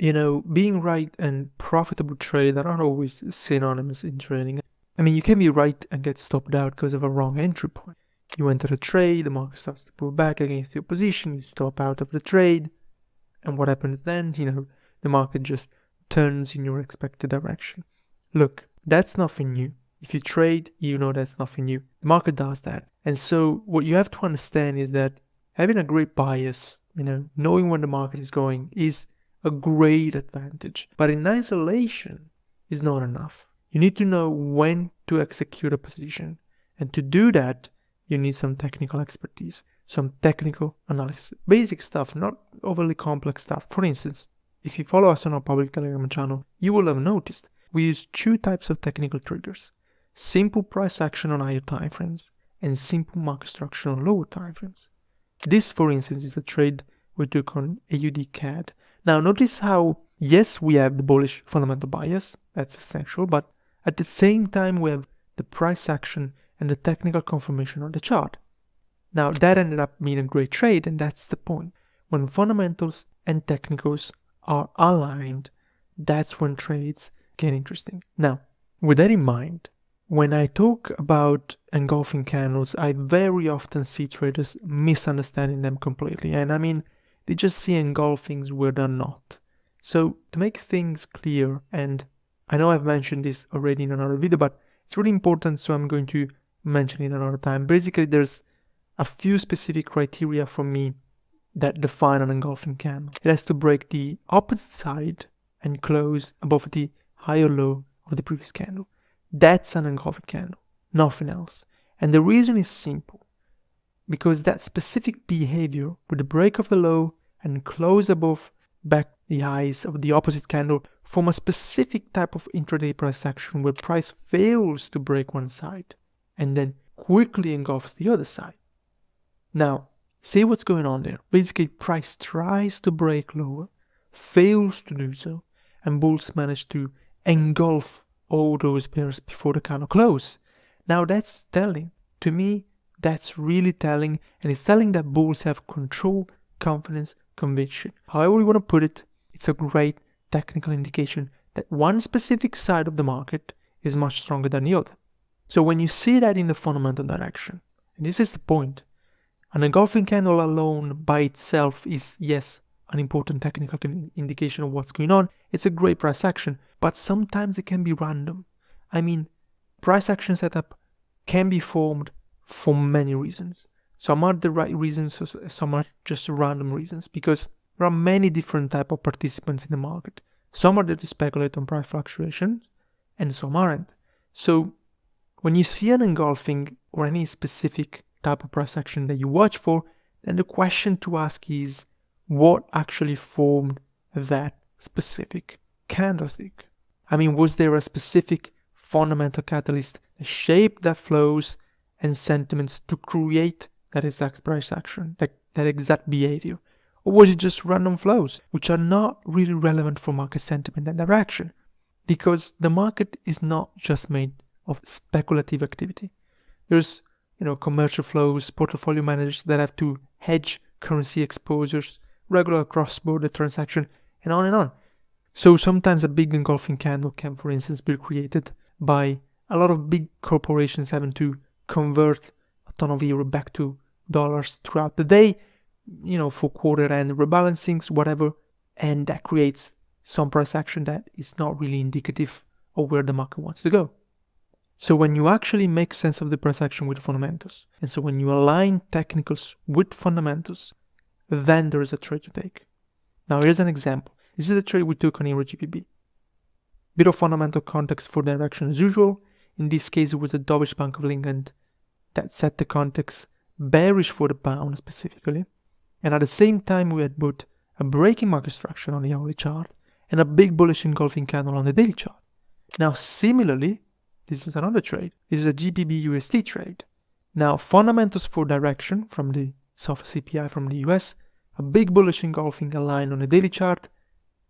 being right and profitable trade are not always synonymous in trading. I mean, you can be right and get stopped out because of a wrong entry point. You enter a trade, the market starts to pull back against your position, you stop out of the trade, and what happens then? The market just turns in your expected direction. Look, that's nothing new. If you trade, you know that's nothing new. The market does that. And so what you have to understand is that having a great bias, knowing where the market is going is a great advantage. But in isolation is not enough. You need to know when to execute a position. And to do that, you need some technical expertise, some technical analysis, basic stuff, not overly complex stuff. For instance, if you follow us on our public Telegram channel, you will have noticed we use two types of technical triggers: simple price action on higher time frames and simple market structure on lower time frames. This, for instance, is a trade we took on AUD CAD. Now notice how, yes, we have the bullish fundamental bias, that's essential, but at the same time we have the price action and the technical confirmation on the chart. Now that ended up being a great trade, and that's the point. When fundamentals and technicals are aligned, that's when trades get interesting. Now, with that in mind, when I talk about engulfing candles, I very often see traders misunderstanding them completely. And I mean, they just see engulfings where they're not. So to make things clear, and I know I've mentioned this already in another video, but it's really important, so I'm going to mention it another time. Basically, there's a few specific criteria for me that define an engulfing candle. It has to break the opposite side and close above the higher low of the previous candle. That's an engulfing candle, nothing else. And the reason is simple, because that specific behavior with the break of the low and close above back the highs of the opposite candle form a specific type of intraday price action where price fails to break one side and then quickly engulfs the other side. Now, see what's going on there. Basically, price tries to break lower, fails to do so, and bulls manage to engulf all those pairs before the candle close. Now that's telling. To me, that's really telling, and it's telling that bulls have control, confidence, conviction. However you want to put it, it's a great technical indication that one specific side of the market is much stronger than the other. So when you see that in the fundamental direction, and this is the point, an engulfing candle alone by itself is, yes, an important technical indication of what's going on. It's a great price action, but sometimes it can be random. I mean, price action setup can be formed for many reasons. Some are the right reasons, some are just random reasons, because there are many different types of participants in the market. Some are there to speculate on price fluctuations, and some aren't. So when you see an engulfing or any specific type of price action that you watch for, then the question to ask is, what actually formed that specific candlestick? I mean, was there a specific fundamental catalyst that shaped that flows and sentiments to create that exact price action, that exact behavior? Or was it just random flows, which are not really relevant for market sentiment and direction? Because the market is not just made of speculative activity. There's commercial flows, portfolio managers that have to hedge currency exposures, regular cross-border transaction, and on and on. So sometimes a big engulfing candle can, for instance, be created by a lot of big corporations having to convert a ton of euro back to dollars throughout the day, for quarter-end rebalancings, whatever, and that creates some price action that is not really indicative of where the market wants to go. So when you actually make sense of the price action with fundamentals, and so when you align technicals with fundamentals, then there is a trade to take. Now here's an example. This is a trade we took on Euro GBP. Bit of fundamental context for direction as usual. In this case, it was the dovish Bank of England that set the context bearish for the pound specifically. And at the same time, we had both a breaking market structure on the hourly chart and a big bullish engulfing candle on the daily chart. Now similarly, this is another trade. This is a GBP USD trade. Now fundamentals for direction from the soft CPI from the US, a big bullish engulfing line on the daily chart,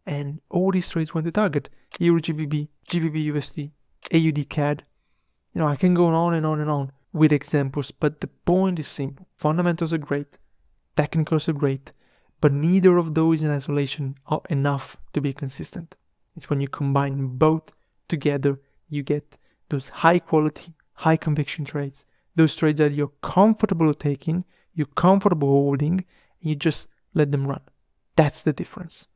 and all these trades went to target. Euro GBP, GBP USD, AUD CAD. I can go on and on and on with examples, but the point is simple. Fundamentals are great, technicals are great, but neither of those in isolation are enough to be consistent. It's when you combine both together, you get those high quality, high conviction trades, those trades that you're comfortable taking, you're comfortable holding, and you just let them run. That's the difference.